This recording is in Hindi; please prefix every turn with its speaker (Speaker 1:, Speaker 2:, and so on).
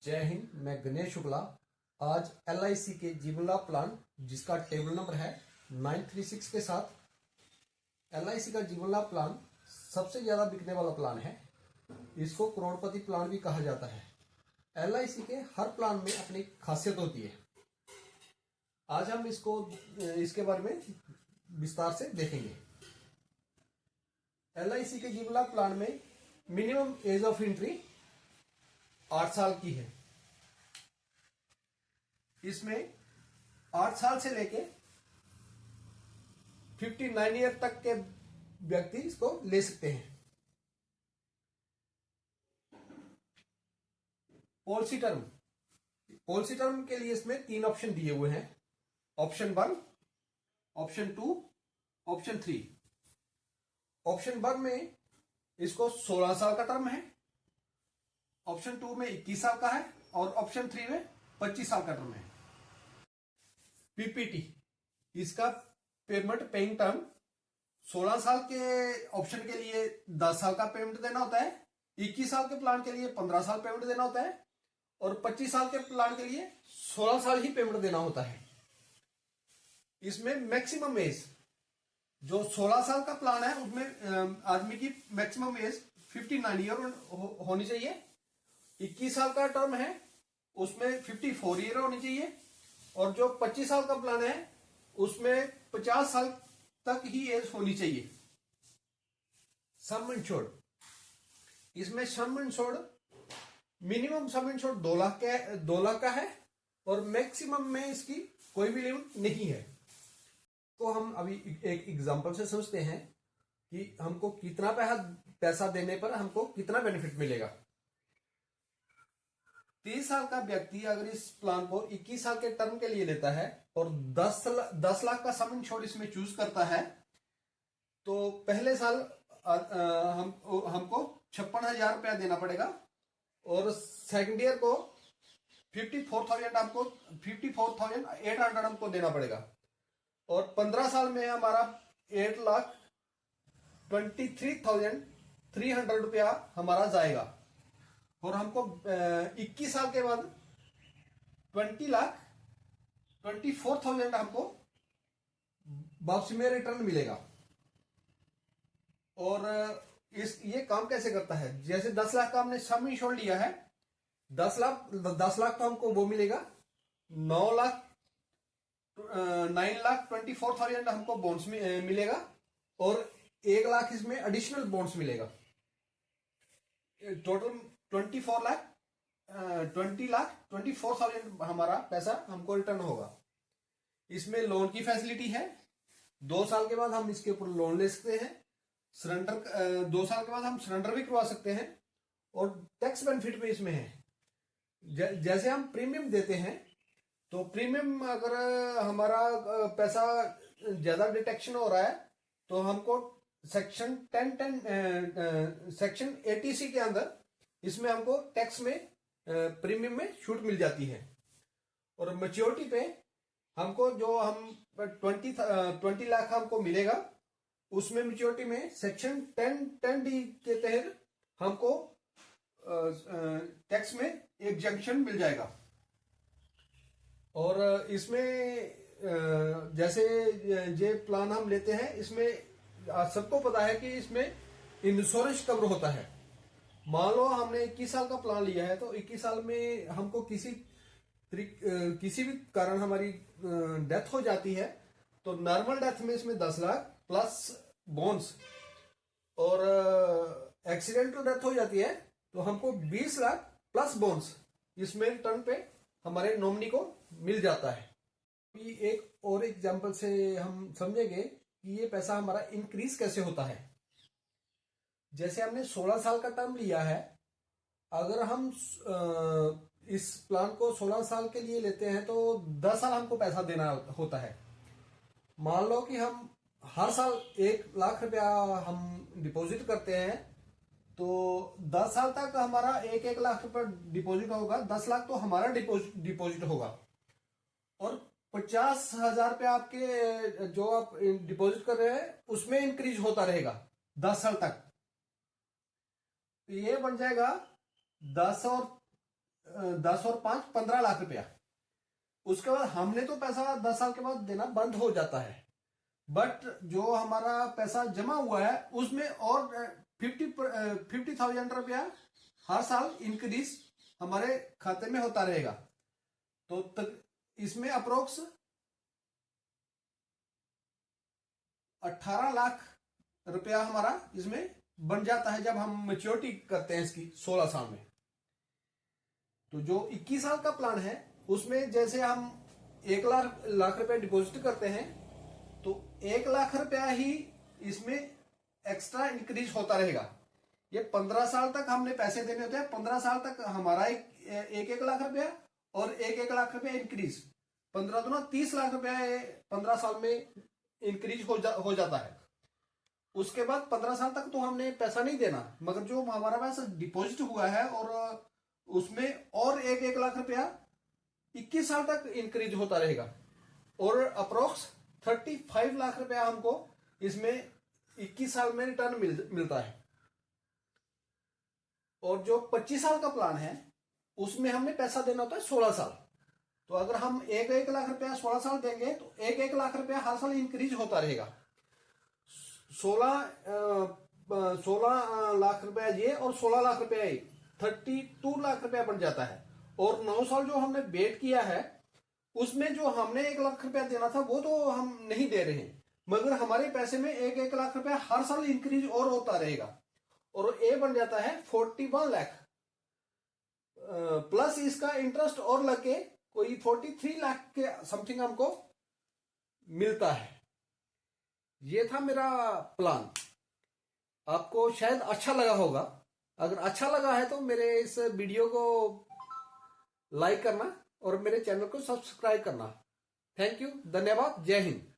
Speaker 1: जय हिंद। मैं गणेश शुक्ला आज LIC के जीवन लाभ प्लान जिसका टेबल नंबर है 936 के साथ LIC का जीवन लाभ प्लान सबसे ज्यादा बिकने वाला प्लान है। इसको करोड़पति प्लान भी कहा जाता है। LIC के हर प्लान में अपनी खासियत होती है। आज हम इसके बारे में विस्तार से देखेंगे। LIC के जीवन लाभ प्लान में मिनिमम एज ऑफ एंट्री 8 साल की है। इसमें 8 साल से लेके 59 ईयर तक के व्यक्ति इसको ले सकते हैं। पॉलिसी टर्म के लिए इसमें 3 ऑप्शन दिए हुए हैं। Option 1, option 2, option 3। ऑप्शन 1 में इसको 16 साल का टर्म है, ऑप्शन 2 में 21 साल का है और ऑप्शन 3 में 25 साल का टर्म है। PPT इसका पेमेंट पेइंग टर्म 16 साल के ऑप्शन के लिए 10 साल का पेमेंट देना होता है, 21 साल के प्लान के लिए 15 साल पेमेंट देना होता है और 25 साल के प्लान के लिए 16 साल ही पेमेंट देना होता है। इसमें मैक्सिमम एज जो 16 साल का प्लान है उसमें आदमी की मैक्सिमम एज 59 ईयर होनी चाहिए। 21 साल का टर्म है उसमें 54 ईयर होनी चाहिए और जो 25 साल का प्लान है उसमें 50 साल तक ही एज होनी चाहिए। सम इंश्योर्ड, इसमें सम इंश्योर्ड मिनिमम सम इंश्योर्ड 2 लाख का है और मैक्सिमम में इसकी कोई भी लिमिट नहीं है। तो हम अभी एक एग्जांपल से समझते हैं कि हमको कितना पैसा देने पर हमको कितना बेनिफिट मिलेगा। 30 साल का व्यक्ति अगर इस प्लान को 21 साल के टर्म के लिए लेता है और 10 लाख का सम इंश्योर्ड इसमें चूज करता है तो पहले साल हमको 56,000 रुपया देना पड़ेगा और सेकेंड ईयर को 54,800 हमको देना पड़ेगा और 15 साल में हमारा 8,23,300 रुपया हमारा जाएगा और हमको 21 साल के बाद 20,24,000 हमको वापसी में रिटर्न मिलेगा। और ये काम कैसे करता है, जैसे 10 लाख का हमने सम इंश्योर्ड लिया है, 10 लाख तो हमको वो मिलेगा, 9,24,000 हमको बोनस मिलेगा और 1 लाख इसमें एडिशनल बोनस मिलेगा। टोटल 20,24,000 हमारा पैसा हमको रिटर्न होगा। इसमें लोन की फैसिलिटी है, 2 साल के बाद हम इसके ऊपर लोन ले सकते हैं। 2 साल के बाद हम सरेंडर भी करवा सकते हैं और टैक्स बेनिफिट भी इसमें है। जैसे हम प्रीमियम देते हैं तो प्रीमियम अगर हमारा पैसा ज्यादा डिटेक्शन हो रहा है तो हमको सेक्शन 80C के अंदर इसमें हमको टैक्स में प्रीमियम में छूट मिल जाती है। और मैच्योरिटी पे हमको जो हम 20 लाख हमको मिलेगा उसमें मैच्योरिटी में सेक्शन 10D के तहत हमको टैक्स में एग्जम्पशन मिल जाएगा। और इसमें जैसे ये प्लान हम लेते हैं इसमें सबको पता है कि इसमें इंश्योरेंस कवर होता है। मान लो हमने 21 साल का प्लान लिया है तो 21 साल में हमको किसी भी कारण हमारी डेथ हो जाती है तो नॉर्मल डेथ में इसमें 10 लाख प्लस बोनस और एक्सीडेंटल डेथ हो जाती है तो हमको 20 लाख प्लस बोनस इसमें रिटर्न पे हमारे नॉमिनी को मिल जाता है। एक और एग्जांपल से हम समझेंगे कि ये पैसा हमारा इंक्रीज कैसे होता है। जैसे हमने 16 साल का टर्म लिया है, अगर हम इस प्लान को 16 साल के लिए लेते हैं तो 10 साल हमको पैसा देना होता है। मान लो कि हम हर साल 1 लाख रुपया हम डिपॉजिट करते हैं तो 10 साल तक हमारा 1 लाख रुपया डिपॉजिट होगा, 10 लाख तो हमारा डिपॉजिट होगा और 50,000 रुपया आपके जो आप डिपॉजिट कर रहे हैं उसमें इंक्रीज होता रहेगा 10 साल तक। ये बन जाएगा 10 और 10 और 5 15 लाख रुपया। उसके बाद हमने तो पैसा 10 साल के बाद देना बंद हो जाता है, बट जो हमारा पैसा जमा हुआ है उसमें और 50,000 रुपया हर साल इंक्रीज हमारे खाते में होता रहेगा। तो तक इसमें अप्रोक्स 18 लाख रुपया हमारा इसमें बन जाता है जब हम मैच्योरिटी करते हैं इसकी 16 साल में। तो जो 21 साल का प्लान है उसमें जैसे हम 1 लाख रुपया डिपॉजिट करते हैं तो 1 लाख रुपया ही इसमें एक्स्ट्रा इंक्रीज होता रहेगा। ये 15 साल तक हमने पैसे देने होते हैं, 15 साल तक हमारा एक लाख रुपया और एक लाख रुपया इंक्रीज, 15 दूना 30 लाख रुपया 15 साल में इंक्रीज हो जाता है। उसके बाद 15 साल तक तो हमने पैसा नहीं देना, मगर जो हमारा पैसा डिपॉजिट हुआ है और उसमें और एक लाख रुपया 21 साल तक इंक्रीज होता रहेगा और अप्रोक्स 35 लाख रुपया हमको इसमें 21 साल में रिटर्न मिलता है। और जो 25 साल का प्लान है उसमें हमने पैसा देना होता है 16 साल। तो अगर हम एक लाख रुपया 16 साल देंगे तो एक लाख रुपया हर साल इंक्रीज होता रहेगा। 16 लाख रुपया ये और 16 लाख रुपया ये 32 लाख रुपया बन जाता है। और 9 साल जो हमने वेट किया है उसमें जो हमने 1 लाख रुपया देना था वो तो हम नहीं दे रहे हैं, मगर हमारे पैसे में एक लाख रुपया हर साल इंक्रीज और होता रहेगा और ये बन जाता है 41 लाख प्लस इसका इंटरेस्ट और लग के कोई 43 लाख के समथिंग हमको मिलता है। ये था मेरा प्लान। आपको शायद अच्छा लगा होगा। अगर अच्छा लगा है तो मेरे इस वीडियो को लाइक करना और मेरे चैनल को सब्सक्राइब करना। थैंक यू, धन्यवाद, जय हिंद।